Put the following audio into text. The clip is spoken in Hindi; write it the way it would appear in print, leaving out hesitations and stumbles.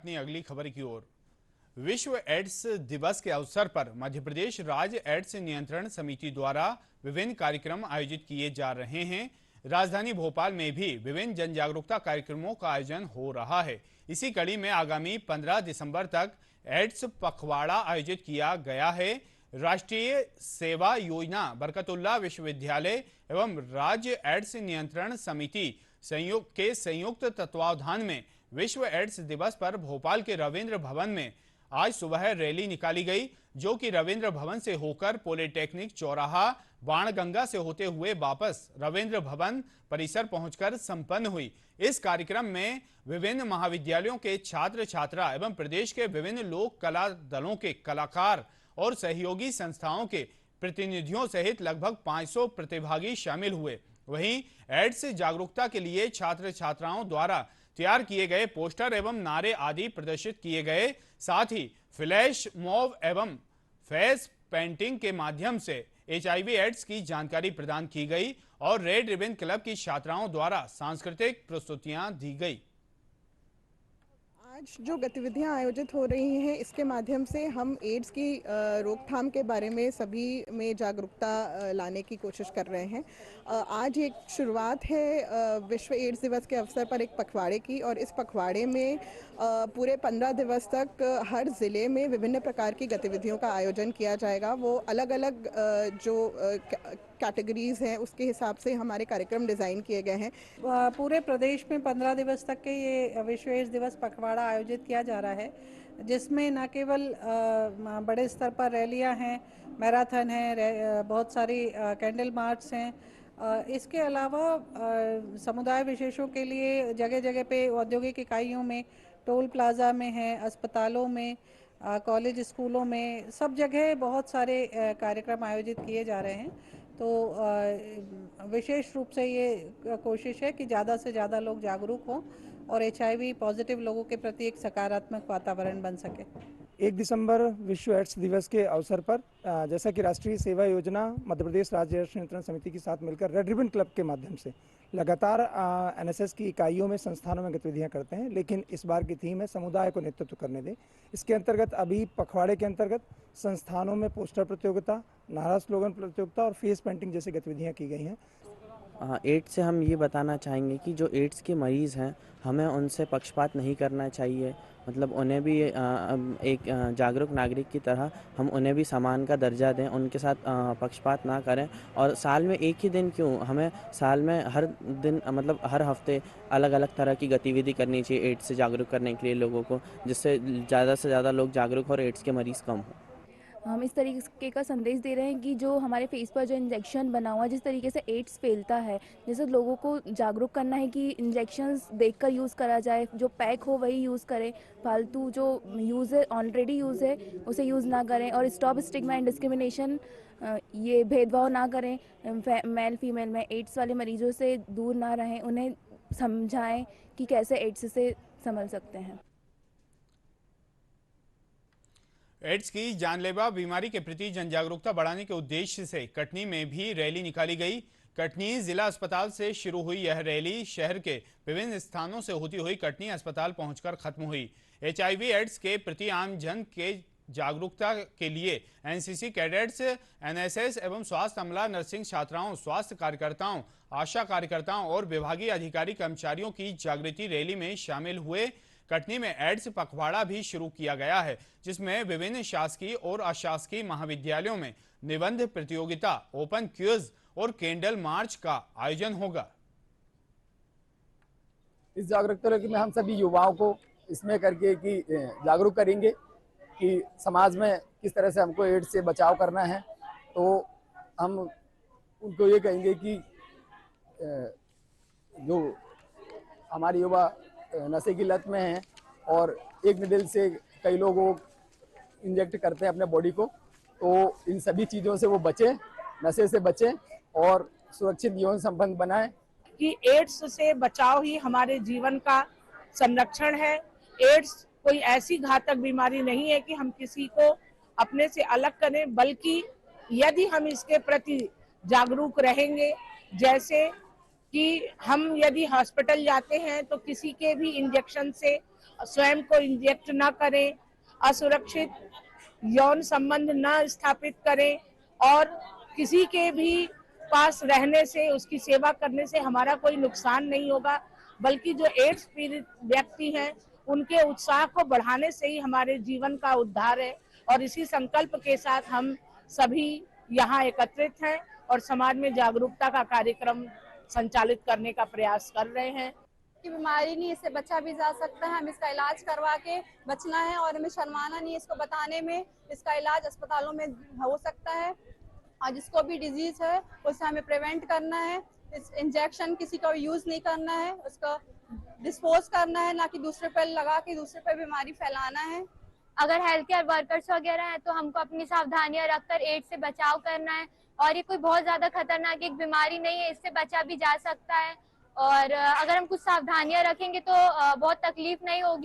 अपनी अगली खबर की ओर। विश्व एड्स दिवस के अवसर पर मध्य प्रदेश राज्य एड्स नियंत्रण समिति द्वारा विभिन्न कार्यक्रम आयोजित किए जा रहे हैं। राजधानी भोपाल में भी विभिन्न जन जागरूकता कार्यक्रमों का आयोजन हो रहा है। इसी कड़ी में आगामी 15 दिसंबर तक एड्स पखवाड़ा आयोजित किया गया है। राष्ट्रीय सेवा योजना बरकतुल्लाह विश्वविद्यालय एवं राज्य एड्स नियंत्रण समिति संयुक्त तत्वावधान में विश्व एड्स दिवस पर भोपाल के रविंद्र भवन में आज सुबह रैली निकाली गई, जो कि रविंद्र भवन से होकर पॉलिटेक्निक चौराहा बाणगंगा से होते हुए वापस रविंद्र भवन परिसर पहुंचकर संपन्न हुई। इस कार्यक्रम में विभिन्न महाविद्यालयों के छात्र छात्रा एवं प्रदेश के विभिन्न लोक कला दलों के कलाकार और सहयोगी संस्थाओं के प्रतिनिधियों सहित लगभग 500 प्रतिभागी शामिल हुए। वहीं एड्स जागरूकता के लिए छात्र छात्राओं द्वारा तैयार किए गए पोस्टर एवं नारे आदि प्रदर्शित किए गए। साथ ही फ्लैश मॉब एवं फेस पेंटिंग के माध्यम से HIV एड्स की जानकारी प्रदान की गई और रेड रिबन क्लब की छात्राओं द्वारा सांस्कृतिक प्रस्तुतियां दी गई। आज जो गतिविधियां आयोजित हो रही हैं, इसके माध्यम से हम एड्स की रोकथाम के बारे में सभी में जागरूकता लाने की कोशिश कर रहे हैं। आज एक शुरुआत है विश्व एड्स दिवस के अवसर पर एक पखवाड़े की, और इस पखवाड़े में पूरे 15 दिवस तक हर ज़िले में विभिन्न प्रकार की गतिविधियों का आयोजन किया जाएगा। वो अलग अलग जो कैटेगरीज हैं उसके हिसाब से हमारे कार्यक्रम डिज़ाइन किए गए हैं। पूरे प्रदेश में 15 दिवस तक के ये विश्व एड्स दिवस पखवाड़ा आयोजित किया जा रहा है, जिसमें न केवल बड़े स्तर पर रैलियां हैं, मैराथन है, बहुत सारी कैंडल मार्च हैं। इसके अलावा समुदाय विशेषों के लिए जगह जगह पे औद्योगिक इकाइयों में, टोल प्लाजा में है, अस्पतालों में, कॉलेज स्कूलों में, सब जगह बहुत सारे कार्यक्रम आयोजित किए जा रहे हैं। तो विशेष रूप से ये कोशिश है कि ज़्यादा से ज़्यादा लोग जागरूक हों और HIV पॉजिटिव लोगों के प्रति एक सकारात्मक वातावरण बन सके। 1 दिसंबर विश्व एड्स दिवस के अवसर पर जैसा कि राष्ट्रीय सेवा योजना मध्य प्रदेश राज्य एड्स नियंत्रण समिति के साथ मिलकर रेड रिबन क्लब के माध्यम से लगातार NSS की इकाइयों में, संस्थानों में गतिविधियां करते हैं, लेकिन इस बार की थीम है समुदाय को नेतृत्व करने दें। इसके अंतर्गत अभी पखवाड़े के अंतर्गत संस्थानों में पोस्टर प्रतियोगिता, नारा स्लोगन प्रतियोगिता और फेस पेंटिंग जैसी गतिविधियाँ की गई हैं। एड्स से हम ये बताना चाहेंगे कि जो एड्स के मरीज़ हैं, हमें उनसे पक्षपात नहीं करना चाहिए। मतलब उन्हें भी एक जागरूक नागरिक की तरह हम उन्हें भी सम्मान का दर्जा दें, उनके साथ पक्षपात ना करें। और साल में एक ही दिन क्यों, हमें साल में हर दिन मतलब हर हफ्ते अलग अलग तरह की गतिविधि करनी चाहिए एड्स से जागरूक करने के लिए लोगों को, जिससे ज़्यादा से ज़्यादा लोग जागरूक हो और एड्स के मरीज़ कम हो। हम इस तरीके का संदेश दे रहे हैं कि जो हमारे फेस पर जो इंजेक्शन बना हुआ है, जिस तरीके से एड्स फैलता है, जैसे लोगों को जागरूक करना है कि इंजेक्शंस देखकर यूज़ करा जाए, जो पैक हो वही यूज़ करें, फालतू जो यूज़ है, ऑलरेडी यूज़ है, उसे यूज़ ना करें। और स्टॉप स्टिग्मा एंड डिस्क्रिमिनेशन, ये भेदभाव ना करें, मेल फीमेल में एड्स वाले मरीजों से दूर ना रहें, उन्हें समझाएं कि कैसे एड्स से संभल सकते हैं। एड्स की जानलेवा बीमारी के प्रति जन जागरूकता बढ़ाने के उद्देश्य से कटनी में भी रैली निकाली गई। कटनी जिला अस्पताल से शुरू हुई यह रैली शहर के विभिन्न स्थानों से होती हुई कटनी अस्पताल पहुंचकर खत्म हुई। HIV एड्स के प्रति आम जन के जागरूकता के लिए NCC कैडेट्स, NSS एवं स्वास्थ्य अमला, नर्सिंग छात्राओं, स्वास्थ्य कार्यकर्ताओं, आशा कार्यकर्ताओं और विभागीय अधिकारी कर्मचारियों की जागृति रैली में शामिल हुए। कटनी में एड्स पखवाड़ा भी शुरू किया गया है, जिसमें विभिन्न शासकीय और अशासकीय महाविद्यालयों में निबंध प्रतियोगिता, ओपन क्विज और कैंडल मार्च का आयोजन होगा। इस जागरूकता रैली में हम सभी युवाओं को इसमें करके कि जागरूक करेंगे कि समाज में किस तरह से हमको एड्स से बचाव करना है। तो हम उनको ये कहेंगे कि जो हमारे युवा नशे की लत में हैं और एक निडल से कई लोग वो इंजेक्ट करते हैं अपने बॉडी को, तो इन सभी चीज़ों से वो बचें, नशे से बचें और सुरक्षित जीवन संबंध बनाएं। कि एड्स से बचाव ही हमारे जीवन का संरक्षण है। एड्स कोई ऐसी घातक बीमारी नहीं है कि हम किसी को अपने से अलग करें, बल्कि यदि हम इसके प्रति जागरूक रहेंगे, जैसे कि हम यदि हॉस्पिटल जाते हैं तो किसी के भी इंजेक्शन से स्वयं को इंजेक्ट ना करें, असुरक्षित यौन संबंध न स्थापित करें और किसी के भी पास रहने से, उसकी सेवा करने से हमारा कोई नुकसान नहीं होगा, बल्कि जो एड्स पीड़ित व्यक्ति हैं उनके उत्साह को बढ़ाने से ही हमारे जीवन का उद्धार है। और इसी संकल्प के साथ हम सभी यहाँ एकत्रित हैं और समाज में जागरूकता का कार्यक्रम संचालित करने का प्रयास कर रहे हैं। की बीमारी नहीं, इससे बचा भी जा सकता है। हम इसका इलाज करवा के बचना है और हमें शर्माना नहीं है इसको बताने में। इसका इलाज अस्पतालों में हो सकता है और जिसको भी डिजीज है उससे हमें प्रिवेंट करना है। इस इंजेक्शन किसी का यूज नहीं करना है, उसका डिस्पोज करना है, ना कि दूसरे पर लगा के दूसरे पर बीमारी फैलाना है। अगर हेल्थ केयर वर्कर्स वगैरह हैं तो हमको अपनी सावधानियां रखकर एड्स से बचाव करना है। और ये कोई बहुत ज्यादा खतरनाक एक बीमारी नहीं है, इससे बचा भी जा सकता है। और अगर हम कुछ सावधानियां रखेंगे तो बहुत तकलीफ नहीं होगी।